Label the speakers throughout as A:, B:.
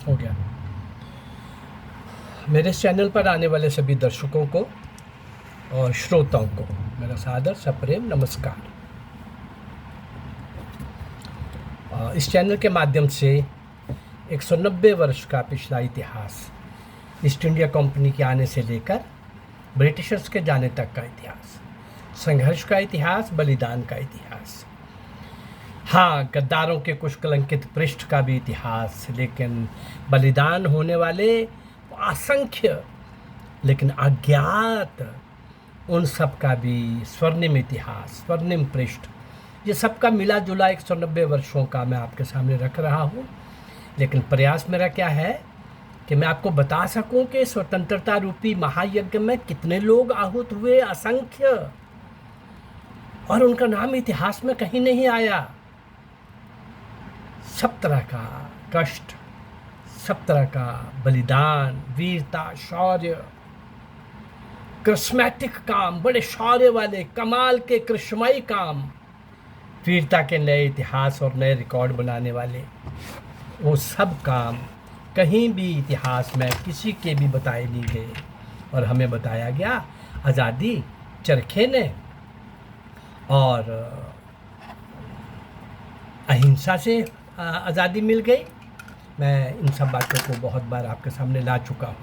A: हो गया। मेरे इस चैनल पर आने वाले सभी दर्शकों को और श्रोताओं को मेरा सादर सप्रेम नमस्कार। इस चैनल के माध्यम से 190 वर्ष का पिछला इतिहास, ईस्ट इंडिया कंपनी के आने से लेकर ब्रिटिशर्स के जाने तक का इतिहास, संघर्ष का इतिहास, बलिदान का इतिहास, हाँ गद्दारों के कुछ कलंकित पृष्ठ का भी इतिहास, लेकिन बलिदान होने वाले असंख्य लेकिन अज्ञात उन सब का भी स्वर्णिम इतिहास, स्वर्णिम पृष्ठ, ये सबका मिला जुला 190 वर्षों का मैं आपके सामने रख रहा हूँ। लेकिन प्रयास मेरा क्या है कि मैं आपको बता सकूं कि स्वतंत्रता रूपी महायज्ञ में कितने लोग आहूत हुए, असंख्य, और उनका नाम इतिहास में कहीं नहीं आया। सब तरह का कष्ट, सब तरह का बलिदान, वीरता, शौर्य, करिश्मेटिक काम, बड़े शौर्य वाले कमाल के कृष्णमयी काम, वीरता के नए इतिहास और नए रिकॉर्ड बनाने वाले, वो सब काम कहीं भी इतिहास में किसी के भी बताए नहीं गए। और हमें बताया गया आज़ादी चरखे ने और अहिंसा से आज़ादी मिल गई। मैं इन सब बातों को बहुत बार आपके सामने ला चुका हूँ।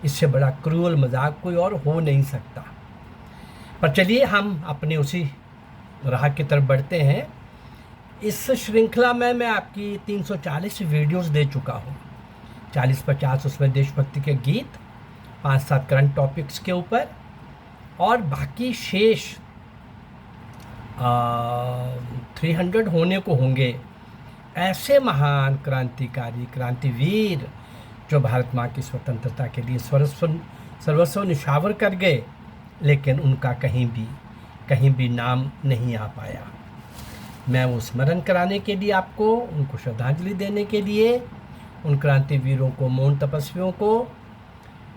A: इससे बड़ा क्रूअल मजाक कोई और हो नहीं सकता। पर चलिए हम अपनी उसी राह की तरफ बढ़ते हैं। इस श्रृंखला में मैं आपकी 340 वीडियोस दे चुका हूँ। 40-50 उसमें देशभक्ति के गीत, 5-7 करंट टॉपिक्स के ऊपर, और बाकी शेष 300 होने को होंगे ऐसे महान क्रांतिकारी, क्रांतिवीर जो भारत माँ की स्वतंत्रता के लिए सर्वस्व निछावर कर गए, लेकिन उनका कहीं भी नाम नहीं आ पाया। मैं वो स्मरण कराने के लिए, आपको उनको श्रद्धांजलि देने के लिए, उन क्रांतिवीरों को, मौन तपस्वियों को,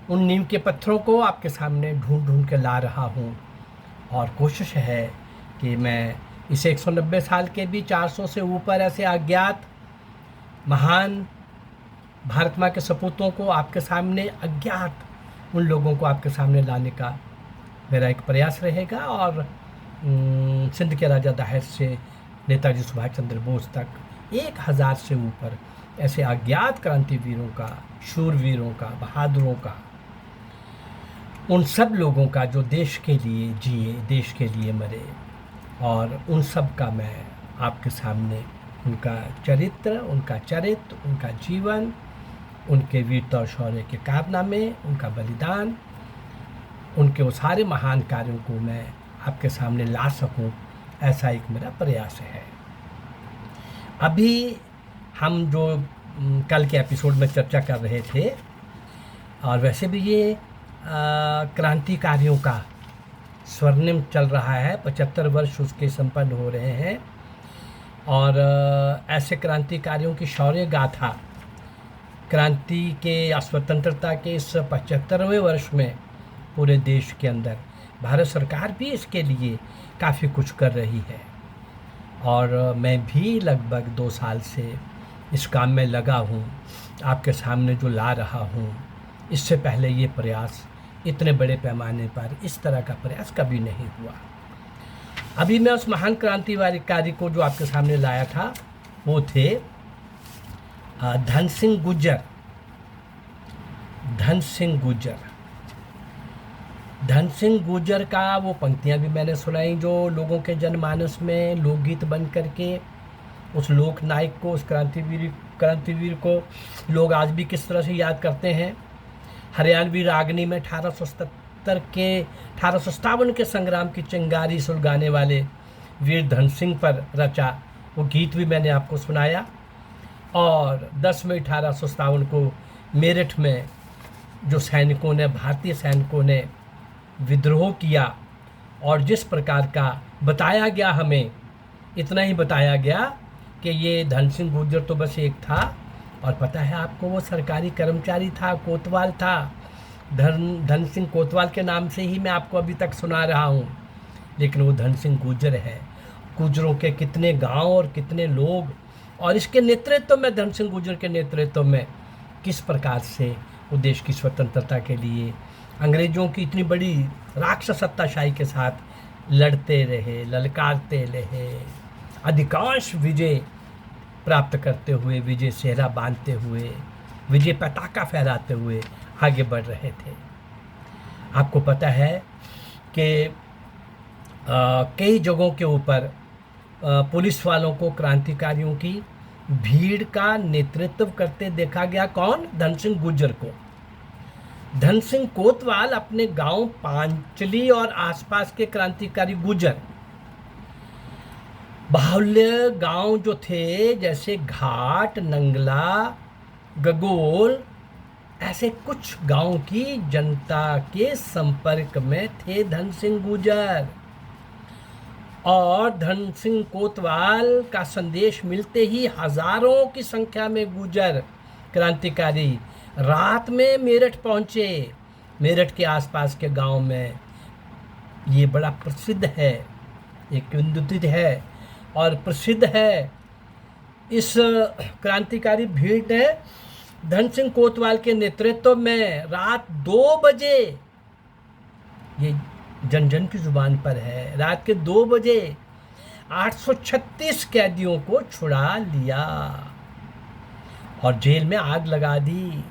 A: उन नींव के पत्थरों को आपके सामने ढूंढ ढूंढ के ला रहा हूँ। और कोशिश है कि मैं इसे 190 साल के भी 400 से ऊपर ऐसे अज्ञात महान भारत माँ के सपूतों को आपके सामने, अज्ञात उन लोगों को आपके सामने लाने का मेरा एक प्रयास रहेगा। और सिंध के राजा दाहिर से नेताजी सुभाष चंद्र बोस तक 1000 से ऊपर ऐसे अज्ञात क्रांतिवीरों का, शूरवीरों का, बहादुरों का, उन सब लोगों का जो देश के लिए जिए, देश के लिए मरे, और उन सब का मैं आपके सामने उनका चरित्र, उनका चरित्र, उनका जीवन, उनके वीरता और शौर्य के कारनामे, उनका बलिदान, उनके वो सारे महान कार्यों को मैं आपके सामने ला सकूं, ऐसा एक मेरा प्रयास है। अभी हम जो कल के एपिसोड में चर्चा कर रहे थे, और वैसे भी ये क्रांतिकारियों का स्वर्णिम चल रहा है, 75 वर्ष उसके संपन्न हो रहे हैं, और ऐसे क्रांतिकारियों की शौर्य गाथा, क्रांति के, स्वतंत्रता के इस 75वें वर्ष में पूरे देश के अंदर भारत सरकार भी इसके लिए काफ़ी कुछ कर रही है। और मैं भी लगभग 2 साल से इस काम में लगा हूँ, आपके सामने जो ला रहा हूँ। इससे पहले ये प्रयास इतने बड़े पैमाने पर, इस तरह का प्रयास कभी नहीं हुआ। अभी मैं उस महान क्रांतिकारी को जो आपके सामने लाया था, वो थे धन सिंह गुर्जर। धन सिंह गुर्जर का वो पंक्तियाँ भी मैंने सुनाई जो लोगों के जनमानस में लोकगीत बन करके उस लोक नायक को, उस क्रांतिवीर को लोग आज भी किस तरह से याद करते हैं। हरियाणवी रागनी में 1857 के संग्राम की चिंगारी सुलगाने वाले वीर धन सिंह पर रचा वो गीत भी मैंने आपको सुनाया। और 10 मई 1857 को मेरठ में जो सैनिकों ने, भारतीय सैनिकों ने विद्रोह किया, और जिस प्रकार का बताया गया, हमें इतना ही बताया गया कि ये धन सिंह गुर्जर तो बस एक था, और पता है आपको वो सरकारी कर्मचारी था, कोतवाल था। धन सिंह कोतवाल के नाम से ही मैं आपको अभी तक सुना रहा हूँ, लेकिन वो धन सिंह गुर्जर है। गुर्जरों के कितने गांव और कितने लोग, और इसके नेतृत्व में, धन सिंह गुर्जर के नेतृत्व में किस प्रकार से वो देश की स्वतंत्रता के लिए अंग्रेज़ों की इतनी बड़ी राक्षस सत्ताशाही के साथ लड़ते रहे, ललकारते रहे, अधिकांश विजय प्राप्त करते हुए, विजय सेहरा बांधते हुए, विजय पताका फहराते हुए आगे बढ़ रहे थे। आपको पता है कि कई जगहों के ऊपर पुलिस वालों को क्रांतिकारियों की भीड़ का नेतृत्व करते देखा गया। कौन? धन सिंह गुर्जर को। धन सिंह कोतवाल अपने गांव पांचली और आसपास के क्रांतिकारी गुर्जर बाहुल्य गांव जो थे, जैसे घाट, नंगला, गगोल, ऐसे कुछ गांव की जनता के संपर्क में थे धन सिंह गुर्जर। और धन सिंह कोतवाल का संदेश मिलते ही हजारों की संख्या में गुर्जर क्रांतिकारी रात में मेरठ पहुंचे। मेरठ के आसपास के गांव में ये बड़ा प्रसिद्ध है, एक किंवदंती है और प्रसिद्ध है। इस क्रांतिकारी भीड़ ने धन सिंह कोतवाल के नेतृत्व में रात 2 बजे, ये जन जन की जुबान पर है, रात के 2 बजे 836 कैदियों को छुड़ा लिया और जेल में आग लगा दी।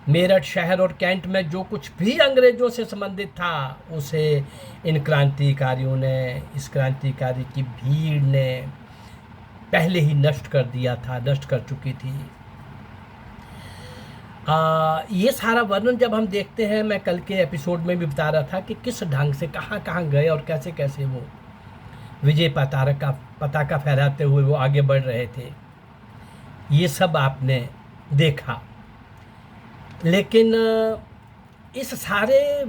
A: मेरठ शहर और कैंट में जो कुछ भी अंग्रेजों से संबंधित था उसे इन क्रांतिकारियों ने, इस क्रांतिकारी की भीड़ ने पहले ही नष्ट कर दिया था, नष्ट कर चुकी थी। ये सारा वर्णन जब हम देखते हैं, मैं कल के एपिसोड में भी बता रहा था कि किस ढंग से कहाँ कहाँ गए और कैसे कैसे वो विजय पताका फहराते हुए वो आगे बढ़ रहे थे, ये सब आपने देखा। लेकिन इस सारे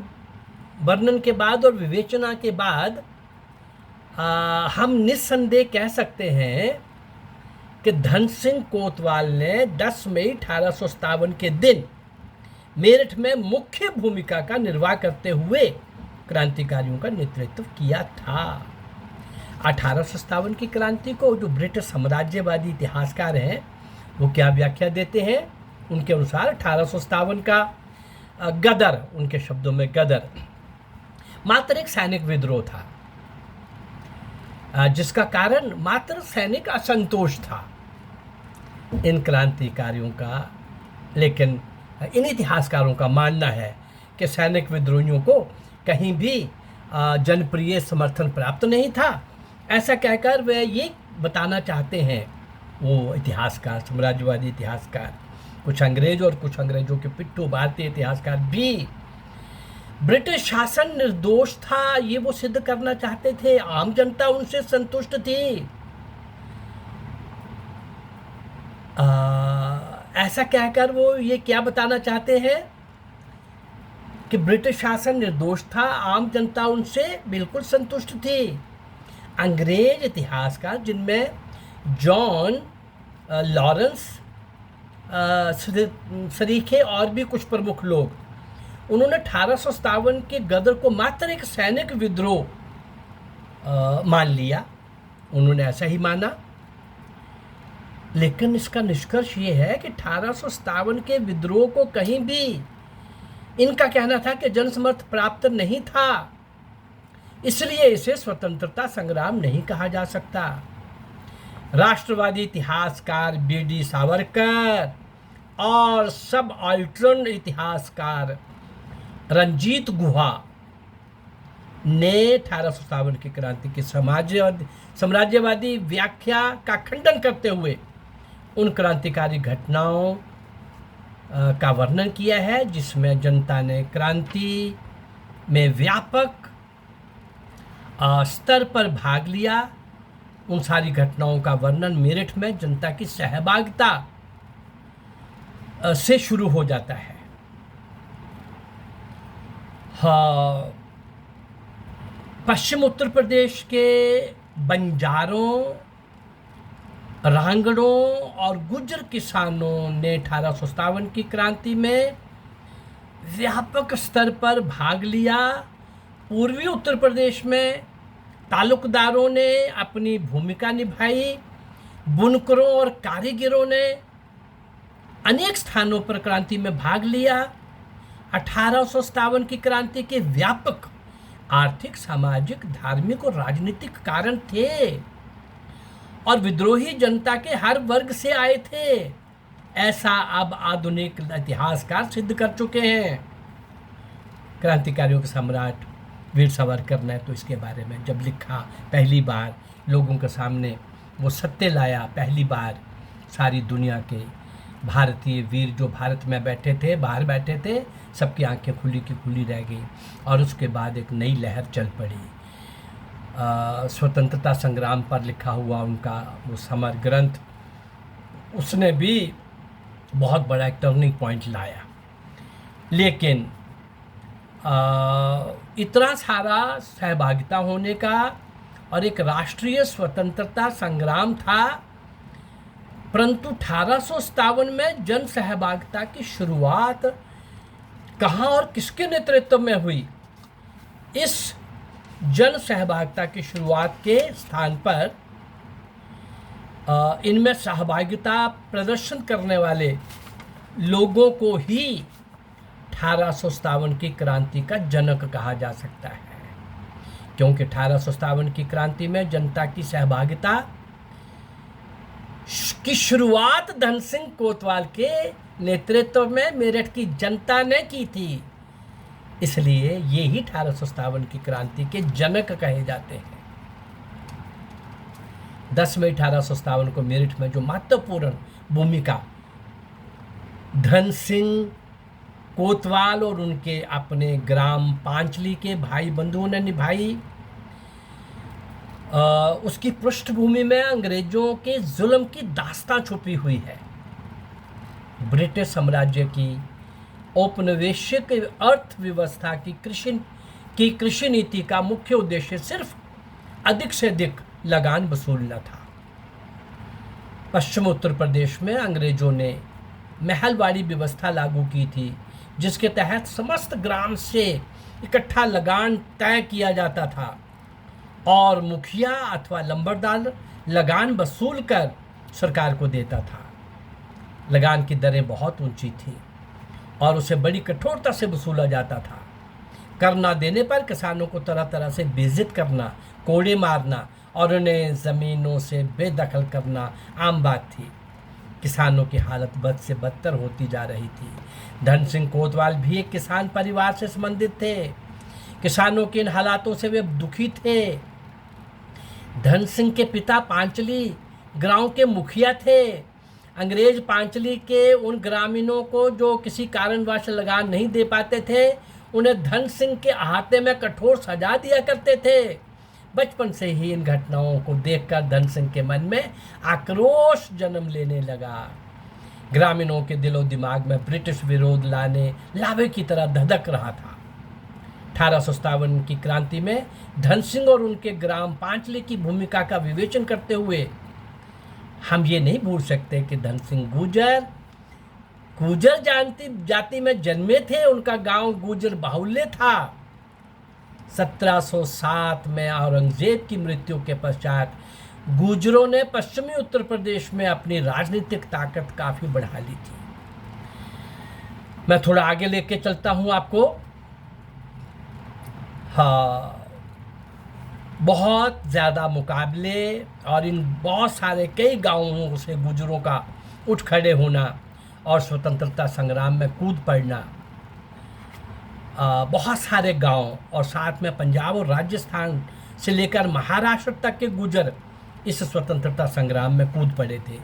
A: वर्णन के बाद और विवेचना के बाद हम निस्संदेह कह सकते हैं कि धन सिंह कोतवाल ने 10 मई 1857 के दिन मेरठ में मुख्य भूमिका का निर्वाह करते हुए क्रांतिकारियों का नेतृत्व किया था। 1857 की क्रांति को जो ब्रिटिश साम्राज्यवादी इतिहासकार हैं वो क्या व्याख्या देते हैं? उनके अनुसार 1857 का गदर, उनके शब्दों में गदर, मात्र एक सैनिक विद्रोह था जिसका कारण मात्र सैनिक असंतोष था इन क्रांतिकारियों का। लेकिन इन इतिहासकारों का मानना है कि सैनिक विद्रोहियों को कहीं भी जनप्रिय समर्थन प्राप्त नहीं था। ऐसा कहकर वे ये बताना चाहते हैं, वो इतिहासकार, साम्राज्यवादी इतिहासकार, कुछ अंग्रेज और कुछ अंग्रेजों के पिट्ठू भारतीय इतिहासकार भी, ब्रिटिश शासन निर्दोष था ये वो सिद्ध करना चाहते थे। आम जनता उनसे संतुष्ट थी। ऐसा कहकर वो ये क्या बताना चाहते हैं कि ब्रिटिश शासन निर्दोष था, आम जनता उनसे बिल्कुल संतुष्ट थी। अंग्रेज इतिहासकार जिनमें जॉन लॉरेंस सरीखे और भी कुछ प्रमुख लोग, उन्होंने 1857 के गदर को मात्र एक सैनिक विद्रोह मान लिया। उन्होंने ऐसा ही माना। लेकिन इसका निष्कर्ष ये है कि 1857 के विद्रोह को कहीं भी, इनका कहना था कि जनसमर्थ प्राप्त नहीं था, इसलिए इसे स्वतंत्रता संग्राम नहीं कहा जा सकता। राष्ट्रवादी इतिहासकार बी.डी. सावरकर और सब ऑल्टर्न इतिहासकार रंजीत गुहा ने 1857 की क्रांति की साम्राज्यवादी व्याख्या का खंडन करते हुए उन क्रांतिकारी घटनाओं का वर्णन किया है जिसमें जनता ने क्रांति में व्यापक स्तर पर भाग लिया। उन सारी घटनाओं का वर्णन मेरठ में जनता की सहभागिता से शुरू हो जाता है। हाँ, पश्चिम उत्तर प्रदेश के बंजारों, रांगड़ों और गुर्जर किसानों ने 1857 की क्रांति में व्यापक स्तर पर भाग लिया। पूर्वी उत्तर प्रदेश में तालुकदारों ने अपनी भूमिका निभाई। बुनकरों और कारीगरों ने अनेक स्थानों पर क्रांति में भाग लिया। 1857 की क्रांति के व्यापक आर्थिक, सामाजिक, धार्मिक और राजनीतिक कारण थे और विद्रोही जनता के हर वर्ग से आए थे, ऐसा अब आधुनिक इतिहासकार सिद्ध कर चुके हैं। क्रांतिकारियों के सम्राट वीर सावरकर ने तो इसके बारे में जब लिखा, पहली बार लोगों के सामने वो सत्य लाया, पहली बार सारी दुनिया के भारतीय वीर जो भारत में बैठे थे, बाहर बैठे थे, सबकी आंखें खुली की खुली रह गई और उसके बाद एक नई लहर चल पड़ी। स्वतंत्रता संग्राम पर लिखा हुआ उनका वो समर ग्रंथ, उसने भी बहुत बड़ा एक टर्निंग पॉइंट लाया। लेकिन इतना सारा सहभागिता होने का और एक राष्ट्रीय स्वतंत्रता संग्राम था, परंतु 1857 में जन सहभागिता की शुरुआत कहाँ और किसके नेतृत्व में हुई? इस जन सहभागिता की शुरुआत के स्थान पर इनमें सहभागिता प्रदर्शन करने वाले लोगों को ही 1857 की क्रांति का जनक कहा जा सकता है, क्योंकि 1857 की क्रांति में जनता की सहभागिता की शुरुआत धन सिंह कोतवाल के नेतृत्व में मेरठ की जनता ने की थी। इसलिए ये ही 1857 की क्रांति के जनक कहे जाते हैं। 10 मई 1857 को मेरठ में जो महत्वपूर्ण भूमिका धन सिंह कोतवाल और उनके अपने ग्राम पांचली के भाई बंधुओं ने निभाई, उसकी पृष्ठभूमि में अंग्रेजों के जुल्म की दास्तां छुपी हुई है। ब्रिटिश साम्राज्य की औपनिवेशिक अर्थव्यवस्था की कृषि नीति का मुख्य उद्देश्य सिर्फ अधिक से अधिक लगान वसूलना था। पश्चिम उत्तर प्रदेश में अंग्रेजों ने महलवाड़ी व्यवस्था लागू की थी, जिसके तहत समस्त ग्राम से इकट्ठा लगान तय किया जाता था और मुखिया अथवा लंबरदार लगान वसूल कर सरकार को देता था। लगान की दरें बहुत ऊंची थी और उसे बड़ी कठोरता से वसूला जाता था। कर न देने पर किसानों को तरह तरह से बेइज्जत करना, कोड़े मारना और उन्हें ज़मीनों से बेदखल करना आम बात थी। किसानों की हालत बद से बदतर होती जा रही थी। धन सिंह कोतवाल भी एक किसान परिवार से संबंधित थे। किसानों के इन हालातों से वे दुखी थे। धन सिंह के पिता पांचली गांव के मुखिया थे। अंग्रेज पांचली के उन ग्रामीणों को जो किसी कारणवश लगान नहीं दे पाते थे, उन्हें धन सिंह के अहाते में कठोर सजा दिया करते थे। बचपन से ही इन घटनाओं को देखकर धन सिंह के मन में आक्रोश जन्म लेने लगा। ग्रामीणों के दिलो दिमाग में ब्रिटिश विरोध लावे की तरह धधक रहा था। 1857 की क्रांति में धन सिंह और उनके ग्राम पांचली की भूमिका का विवेचन करते हुए हम ये नहीं भूल सकते कि धन सिंह गुर्जर जाति में जन्मे थे। उनका गांव गुर्जर बाहुल्य था। 1707 में औरंगजेब की मृत्यु के पश्चात गुर्जरों ने पश्चिमी उत्तर प्रदेश में अपनी राजनीतिक ताकत काफी बढ़ा ली थी। मैं थोड़ा आगे लेके चलता हूं आपको। हाँ, बहुत ज़्यादा मुकाबले और इन बहुत सारे कई गांवों से गुर्जरों का उठ खड़े होना और स्वतंत्रता संग्राम में कूद पड़ना, बहुत सारे गांव और साथ में पंजाब और राजस्थान से लेकर महाराष्ट्र तक के गुर्जर इस स्वतंत्रता संग्राम में कूद पड़े थे।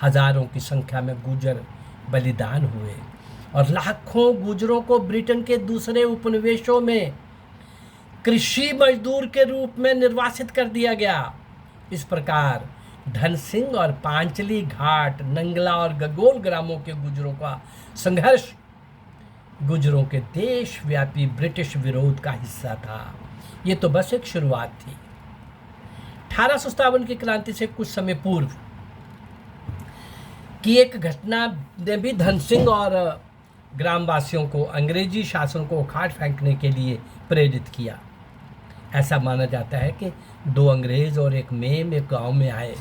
A: हजारों की संख्या में गुर्जर बलिदान हुए और लाखों गुर्जरों को ब्रिटेन के दूसरे उपनिवेशों में कृषि मजदूर के रूप में निर्वासित कर दिया गया। इस प्रकार धन सिंह और पांचली घाट, नंगला और गगोल ग्रामों के गुर्जरों का संघर्ष गुर्जरों के देशव्यापी ब्रिटिश विरोध का हिस्सा था। ये तो बस एक शुरुआत थी। 1857 की क्रांति से कुछ समय पूर्व की एक घटना ने भी धन सिंह और ग्रामवासियों को अंग्रेजी शासन को उखाड़ फेंकने के लिए प्रेरित किया। ऐसा माना जाता है कि 2 अंग्रेज और एक मेम एक गांव में आए।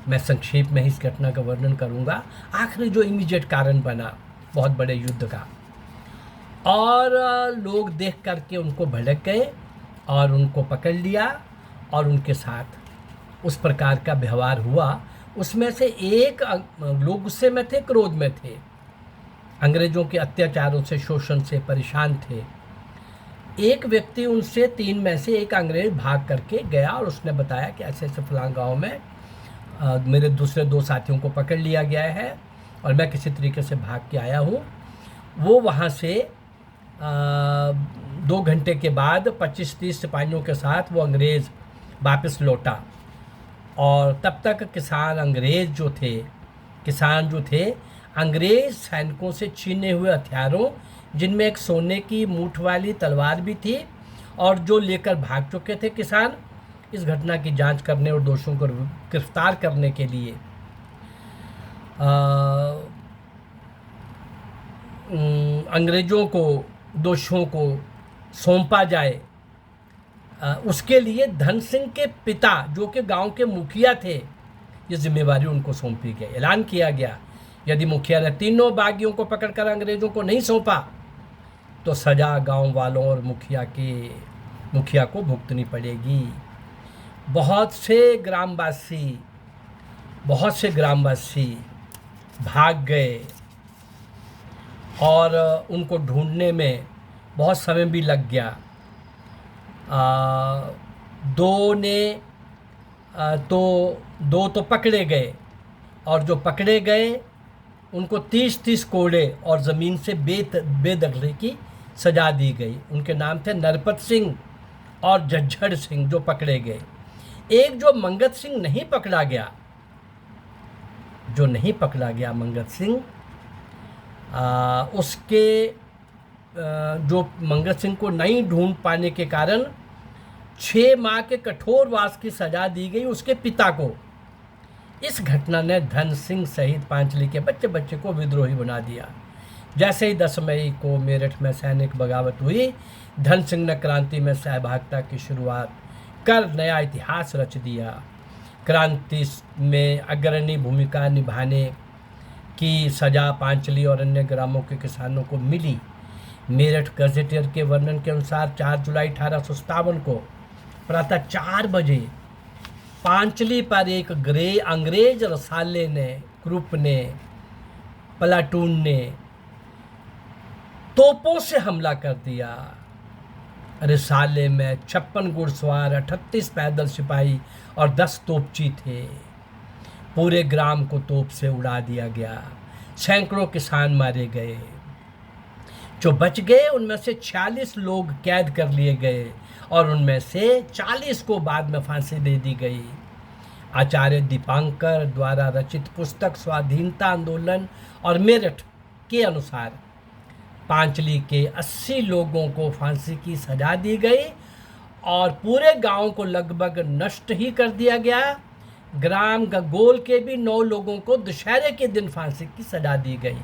A: मैं संक्षेप में इस घटना का वर्णन करूंगा। आखिरी जो इमीडिएट कारण बना बहुत बड़े युद्ध का, और लोग देख करके उनको भड़क गए और उनको पकड़ लिया और उनके साथ उस प्रकार का व्यवहार हुआ। उसमें से एक लोग गुस्से में थे, क्रोध में थे, अंग्रेज़ों के अत्याचारों से, शोषण से परेशान थे। एक व्यक्ति उनसे, 3 में से एक अंग्रेज़ भाग करके गया और उसने बताया कि ऐसे ऐसे फलां गाँव में मेरे दूसरे 2 साथियों को पकड़ लिया गया है और मैं किसी तरीके से भाग के आया हूँ। वो वहाँ से 2 घंटे के बाद 25-30 सिपाहियों के साथ वो अंग्रेज़ वापस लौटा, और तब तक किसान जो थे अंग्रेज़ सैनिकों से छीने हुए हथियारों, जिनमें एक सोने की मूठ वाली तलवार भी थी, और जो लेकर भाग चुके थे किसान, इस घटना की जांच करने और दोषियों को गिरफ्तार करने के लिए अंग्रेज़ों को, दोषियों को सौंपा जाए। उसके लिए धन सिंह के पिता, जो कि गांव के मुखिया थे, ये जिम्मेवारी उनको सौंपी गई। ऐलान किया गया, यदि मुखिया ने तीनों बागियों को पकड़कर अंग्रेज़ों को नहीं सौंपा तो सज़ा गांव वालों और मुखिया को भुगतनी पड़ेगी। बहुत से ग्रामवासी भाग गए और उनको ढूंढने में बहुत समय भी लग गया। दो तो पकड़े गए, और जो पकड़े गए उनको 30-30 कोड़े और ज़मीन से बेदखली की सज़ा दी गई। उनके नाम थे नरपत सिंह और झज्झड़ सिंह, जो पकड़े गए। एक जो मंगत सिंह नहीं पकड़ा गया मंगत सिंह, जो मंगत सिंह को नहीं ढूंढ पाने के कारण 6 माह के कठोर वास की सजा दी गई उसके पिता को। इस घटना ने धन सिंह सहित पांचली के बच्चे को विद्रोही बना दिया। जैसे ही 10 मई को मेरठ में सैनिक बगावत हुई, धन सिंह ने क्रांति में सहभागिता की शुरुआत कर नया इतिहास रच दिया। क्रांति में अग्रणी भूमिका निभाने की सजा पांचली और अन्य ग्रामों के किसानों को मिली। मेरठ गजेटियर के वर्णन के अनुसार 4 जुलाई 1857 को प्रातः 4 बजे पांचली पर एक अंग्रेज रसाले ने, ग्रुप ने, प्लाटून ने तोपों से हमला कर दिया। रिसाले में 56 घुड़सवार, 38 पैदल सिपाही और 10 तोपची थे। पूरे ग्राम को तोप से उड़ा दिया गया। सैकड़ों किसान मारे गए। जो बच गए उनमें से 46 लोग कैद कर लिए गए और उनमें से 40 को बाद में फांसी दे दी गई। आचार्य दीपांकर द्वारा रचित पुस्तक स्वाधीनता आंदोलन और मेरठ के अनुसार पांचली के 80 लोगों को फांसी की सजा दी गई और पूरे गांव को लगभग नष्ट ही कर दिया गया। ग्राम गगोल के भी 9 लोगों को दशहरे के दिन फांसी की सजा दी गई।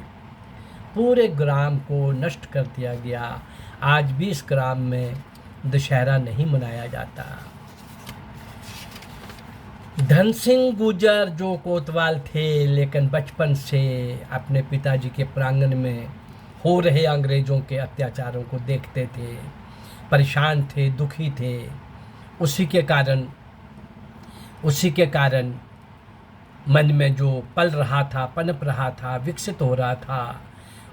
A: पूरे ग्राम को नष्ट कर दिया गया। आज भी इस ग्राम में दशहरा नहीं मनाया जाता। धन सिंह गुजर जो कोतवाल थे, लेकिन बचपन से अपने पिताजी के प्रांगण में हो रहे अंग्रेज़ों के अत्याचारों को देखते थे, परेशान थे, दुखी थे। उसी के कारण मन में जो पल रहा था, पनप रहा था, विकसित हो रहा था,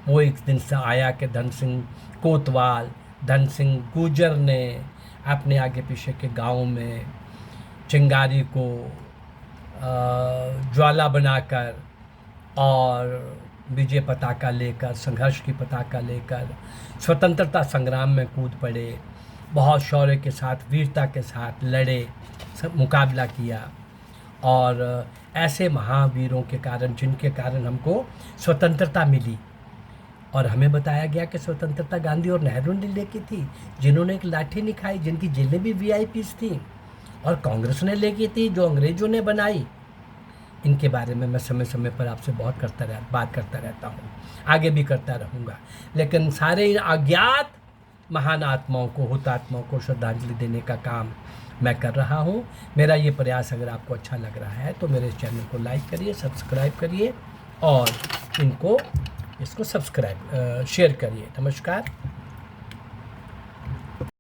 A: वो एक दिन से आया कि धन सिंह कोतवाल, धन सिंह गुजर ने अपने आगे पीछे के गांव में चिंगारी को ज्वाला बनाकर और विजय पताका लेकर, संघर्ष की पताका लेकर स्वतंत्रता संग्राम में कूद पड़े। बहुत शौर्य के साथ, वीरता के साथ लड़े, मुकाबला किया। और ऐसे महावीरों के कारण, जिनके कारण हमको स्वतंत्रता मिली, और हमें बताया गया कि स्वतंत्रता गांधी और नेहरू ने लेके थी, जिन्होंने एक लाठी नहीं खाई, जिनकी जेलें भी वीआईपीज़ थी, और कांग्रेस ने लेके थी जो अंग्रेज़ों ने बनाई। इनके बारे में मैं समय समय पर आपसे बात करता रहता हूँ, आगे भी करता रहूँगा। लेकिन सारे इन अज्ञात महान आत्माओं को, हुतात्माओं को श्रद्धांजलि देने का काम मैं कर रहा हूँ। मेरा ये प्रयास अगर आपको अच्छा लग रहा है तो मेरे चैनल को लाइक करिए, सब्सक्राइब करिए और इसको सब्सक्राइब शेयर करिए। नमस्कार।